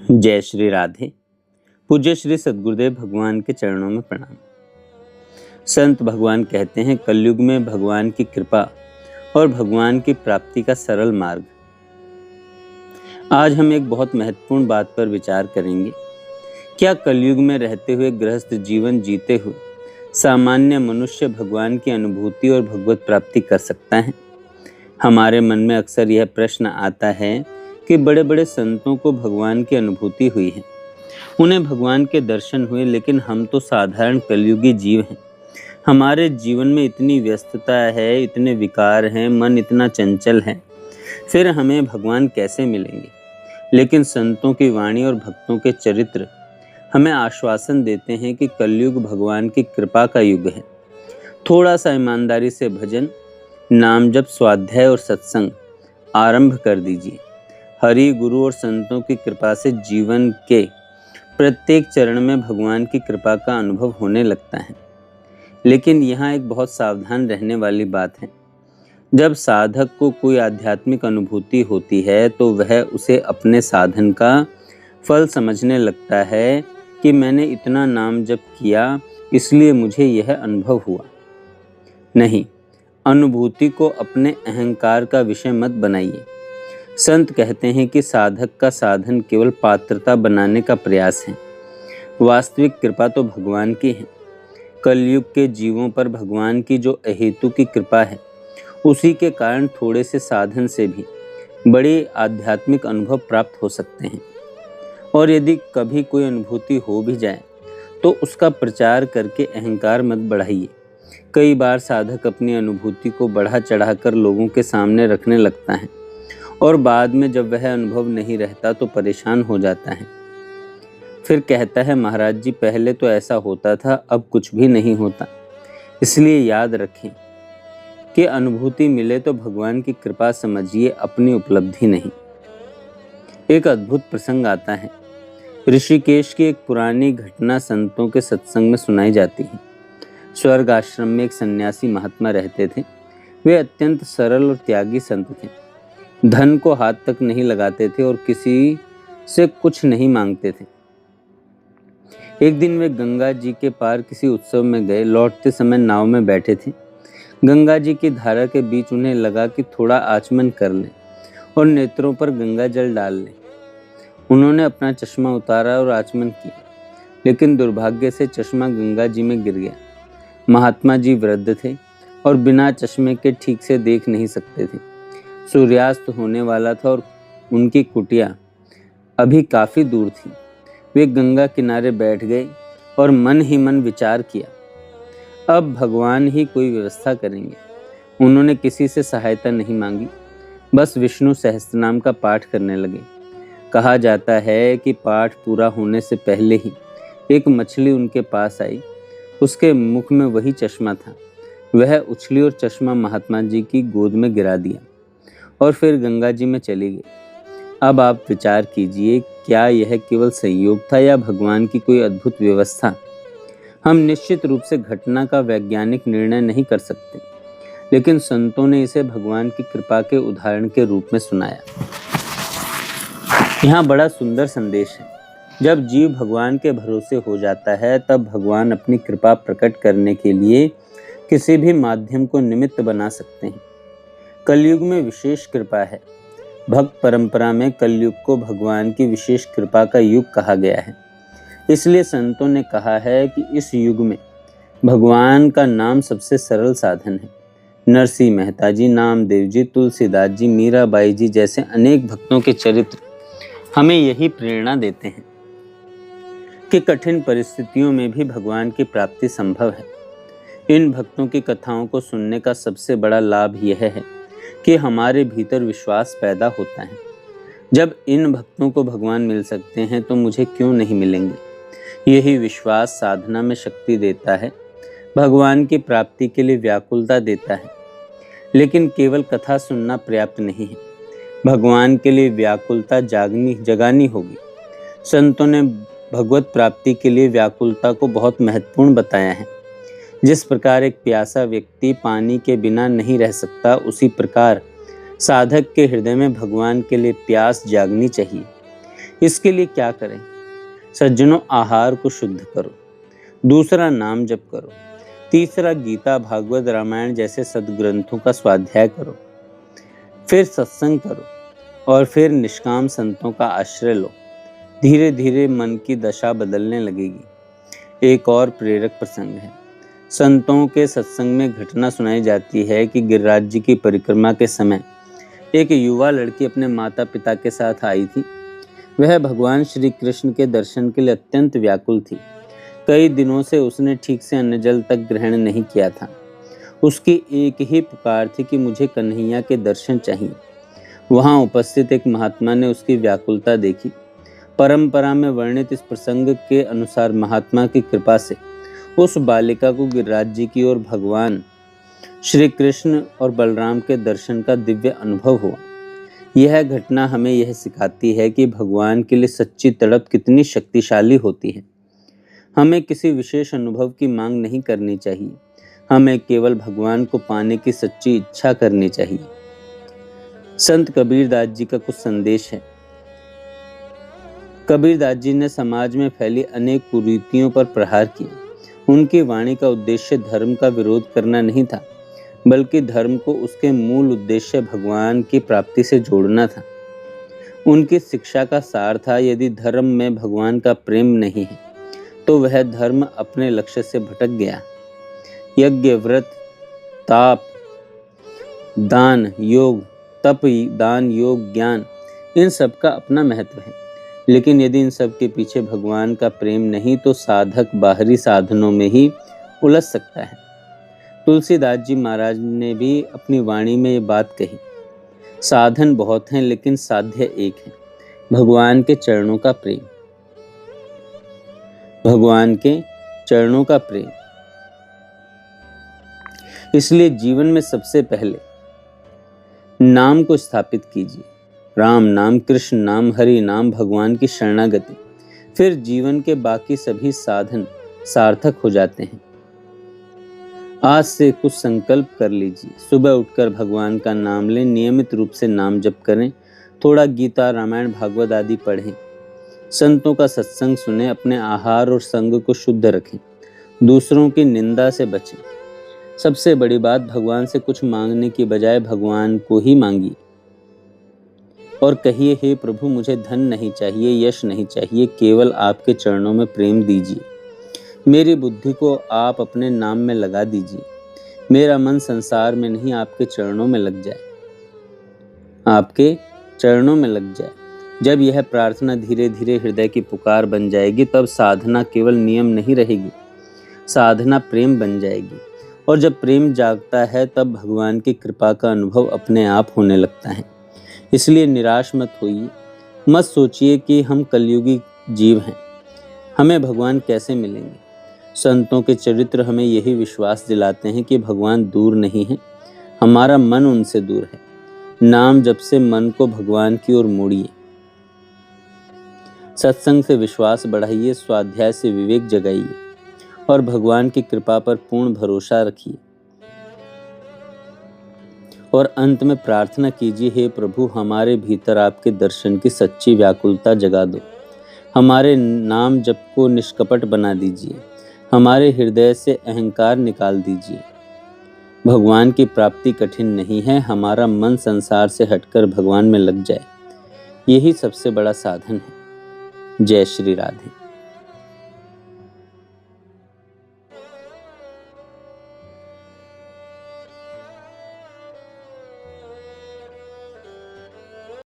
जय श्री राधे। पूज्य श्री सद्गुरुदेव भगवान के चरणों में प्रणाम। संत भगवान कहते हैं, कलयुग में भगवान की कृपा और भगवान की प्राप्ति का सरल मार्ग। आज हम एक बहुत महत्वपूर्ण बात पर विचार करेंगे। क्या कलयुग में रहते हुए गृहस्थ जीवन जीते हुए सामान्य मनुष्य भगवान की अनुभूति और भगवत प्राप्ति कर सकता है? हमारे मन में अक्सर यह प्रश्न आता है कि बड़े बड़े संतों को भगवान की अनुभूति हुई है, उन्हें भगवान के दर्शन हुए, लेकिन हम तो साधारण कलयुगी जीव हैं। हमारे जीवन में इतनी व्यस्तता है, इतने विकार हैं, मन इतना चंचल है, फिर हमें भगवान कैसे मिलेंगे? लेकिन संतों की वाणी और भक्तों के चरित्र हमें आश्वासन देते हैं कि कलयुग भगवान की कृपा का युग है। थोड़ा सा ईमानदारी से भजन, नाम जप, स्वाध्याय और सत्संग आरंभ कर दीजिए। हरि, गुरु और संतों की कृपा से जीवन के प्रत्येक चरण में भगवान की कृपा का अनुभव होने लगता है। लेकिन यहाँ एक बहुत सावधान रहने वाली बात है। जब साधक को कोई आध्यात्मिक अनुभूति होती है तो वह उसे अपने साधन का फल समझने लगता है कि मैंने इतना नाम जप किया इसलिए मुझे यह अनुभव हुआ। नहीं, अनुभूति को अपने अहंकार का विषय मत बनाइए। संत कहते हैं कि साधक का साधन केवल पात्रता बनाने का प्रयास है। वास्तविक कृपा तो भगवान की है। कलयुग के जीवों पर भगवान की जो अहेतु की कृपा है, उसी के कारण थोड़े से साधन से भी बड़े आध्यात्मिक अनुभव प्राप्त हो सकते हैं। और यदि कभी कोई अनुभूति हो भी जाए तो उसका प्रचार करके अहंकार मत बढ़ाइए। कई बार साधक अपनी अनुभूति को बढ़ा चढ़ाकर लोगों के सामने रखने लगता है और बाद में जब वह अनुभव नहीं रहता तो परेशान हो जाता है। फिर कहता है, महाराज जी, पहले तो ऐसा होता था, अब कुछ भी नहीं होता। इसलिए याद रखें कि अनुभूति मिले तो भगवान की कृपा समझिए, अपनी उपलब्धि नहीं। एक अद्भुत प्रसंग आता है। ऋषिकेश की एक पुरानी घटना संतों के सत्संग में सुनाई जाती है। स्वर्ग आश्रम में एक सन्यासी महात्मा रहते थे। वे अत्यंत सरल और त्यागी संत थे। धन को हाथ तक नहीं लगाते थे और किसी से कुछ नहीं मांगते थे। एक दिन वे गंगा जी के पार किसी उत्सव में गए। लौटते समय नाव में बैठे थे। गंगा जी की धारा के बीच उन्हें लगा कि थोड़ा आचमन कर लें और नेत्रों पर गंगा जल डाल लें। उन्होंने अपना चश्मा उतारा और आचमन किया, लेकिन दुर्भाग्य से चश्मा गंगा जी में गिर गया। महात्मा जी वृद्ध थे और बिना चश्मे के ठीक से देख नहीं सकते थे। सूर्यास्त होने वाला था और उनकी कुटिया अभी काफी दूर थी। वे गंगा किनारे बैठ गए और मन ही मन विचार किया, अब भगवान ही कोई व्यवस्था करेंगे। उन्होंने किसी से सहायता नहीं मांगी, बस विष्णु सहस्त्रनाम का पाठ करने लगे। कहा जाता है कि पाठ पूरा होने से पहले ही एक मछली उनके पास आई। उसके मुख में वही चश्मा था। वह उछली और चश्मा महात्मा जी की गोद में गिरा दिया और फिर गंगा जी में चली गई। अब आप विचार कीजिए, क्या यह केवल संयोग था या भगवान की कोई अद्भुत व्यवस्था? हम निश्चित रूप से घटना का वैज्ञानिक निर्णय नहीं कर सकते, लेकिन संतों ने इसे भगवान की कृपा के उदाहरण के रूप में सुनाया। यहाँ बड़ा सुंदर संदेश है। जब जीव भगवान के भरोसे हो जाता है, तब भगवान अपनी कृपा प्रकट करने के लिए किसी भी माध्यम को निमित्त बना सकते हैं। कलयुग में विशेष कृपा है। भक्त परंपरा में कलयुग को भगवान की विशेष कृपा का युग कहा गया है। इसलिए संतों ने कहा है कि इस युग में भगवान का नाम सबसे सरल साधन है। नरसिंह मेहता जी, नामदेव जी, तुलसीदास जी, मीराबाई जी जैसे अनेक भक्तों के चरित्र हमें यही प्रेरणा देते हैं कि कठिन परिस्थितियों में भी भगवान की प्राप्ति संभव है। इन भक्तों की कथाओं को सुनने का सबसे बड़ा लाभ यह है कि हमारे भीतर विश्वास पैदा होता है। जब इन भक्तों को भगवान मिल सकते हैं तो मुझे क्यों नहीं मिलेंगे? यही विश्वास साधना में शक्ति देता है, भगवान की प्राप्ति के लिए व्याकुलता देता है। लेकिन केवल कथा सुनना पर्याप्त नहीं है, भगवान के लिए व्याकुलता जगानी होगी। संतों ने भगवत प्राप्ति के लिए व्याकुलता को बहुत महत्वपूर्ण बताया है। जिस प्रकार एक प्यासा व्यक्ति पानी के बिना नहीं रह सकता, उसी प्रकार साधक के हृदय में भगवान के लिए प्यास जागनी चाहिए। इसके लिए क्या करें? सज्जनों, आहार को शुद्ध करो। दूसरा, नाम जप करो। तीसरा, गीता, भागवत, रामायण जैसे सद्ग्रंथों का स्वाध्याय करो। फिर सत्संग करो और फिर निष्काम संतों का आश्रय लो। धीरे धीरे मन की दशा बदलने लगेगी। एक और प्रेरक प्रसंग है। संतों के सत्संग में घटना सुनाई जाती है कि गिरिराज जी की परिक्रमा के समय एक युवा लड़की अपने माता पिता के साथ आई थी। वह भगवान श्री कृष्ण के दर्शन के लिए अत्यंत व्याकुल थी। कई दिनों से उसने ठीक से अन्न जल तक ग्रहण नहीं किया था। उसकी एक ही पुकार थी कि मुझे कन्हैया के दर्शन चाहिए। वहां उपस्थित एक महात्मा ने उसकी व्याकुलता देखी। परंपरा में वर्णित इस प्रसंग के अनुसार महात्मा की कृपा से उस बालिका को गिरिराज जी की ओर भगवान श्री कृष्ण और बलराम के दर्शन का दिव्य अनुभव हुआ। यह घटना हमें यह सिखाती है कि भगवान के लिए सच्ची तड़प कितनी शक्तिशाली होती है। हमें किसी विशेष अनुभव की मांग नहीं करनी चाहिए। हमें केवल भगवान को पाने की सच्ची इच्छा करनी चाहिए। संत कबीरदास जी का कुछ संदेश है। कबीरदास जी ने समाज में फैली अनेक कुरीतियों पर प्रहार किया। उनकी वाणी का उद्देश्य धर्म का विरोध करना नहीं था, बल्कि धर्म को उसके मूल उद्देश्य भगवान की प्राप्ति से जोड़ना था। उनकी शिक्षा का सार था, यदि धर्म में भगवान का प्रेम नहीं है तो वह धर्म अपने लक्ष्य से भटक गया। यज्ञ, व्रत, ताप, दान, योग, तप, दान, योग, ज्ञान, इन सब का अपना महत्व है, लेकिन यदि इन सब के पीछे भगवान का प्रेम नहीं तो साधक बाहरी साधनों में ही उलझ सकता है। तुलसीदास जी महाराज ने भी अपनी वाणी में ये बात कही, साधन बहुत हैं लेकिन साध्य एक है, भगवान के चरणों का प्रेम। भगवान के चरणों का प्रेम। इसलिए जीवन में सबसे पहले नाम को स्थापित कीजिए। राम नाम, कृष्ण नाम, हरि नाम, भगवान की शरणागति। फिर जीवन के बाकी सभी साधन सार्थक हो जाते हैं। आज से कुछ संकल्प कर लीजिए। सुबह उठकर भगवान का नाम लें, नियमित रूप से नाम जप करें, थोड़ा गीता, रामायण, भागवत आदि पढ़ें, संतों का सत्संग सुने, अपने आहार और संग को शुद्ध रखें, दूसरों की निंदा से बचें। सबसे बड़ी बात, भगवान से कुछ मांगने की बजाय भगवान को ही मांगिए और कहिए, हे प्रभु, मुझे धन नहीं चाहिए, यश नहीं चाहिए, केवल आपके चरणों में प्रेम दीजिए। मेरी बुद्धि को आप अपने नाम में लगा दीजिए। मेरा मन संसार में नहीं, आपके चरणों में लग जाए, आपके चरणों में लग जाए। जब यह प्रार्थना धीरे धीरे हृदय की पुकार बन जाएगी, तब साधना केवल नियम नहीं रहेगी, साधना प्रेम बन जाएगी। और जब प्रेम जागता है, तब भगवान की कृपा का अनुभव अपने आप होने लगता है। इसलिए निराश मत होइए, मत सोचिए कि हम कलयुगी जीव हैं, हमें भगवान कैसे मिलेंगे। संतों के चरित्र हमें यही विश्वास दिलाते हैं कि भगवान दूर नहीं है, हमारा मन उनसे दूर है। नाम जप से मन को भगवान की ओर मोड़िए, सत्संग से विश्वास बढ़ाइए, स्वाध्याय से विवेक जगाइए और भगवान की कृपा पर पूर्ण भरोसा रखिए। और अंत में प्रार्थना कीजिए, हे प्रभु, हमारे भीतर आपके दर्शन की सच्ची व्याकुलता जगा दो। हमारे नाम जप को निष्कपट बना दीजिए, हमारे हृदय से अहंकार निकाल दीजिए। भगवान की प्राप्ति कठिन नहीं है, हमारा मन संसार से हटकर भगवान में लग जाए, यही सबसे बड़ा साधन है। जय श्री राधे।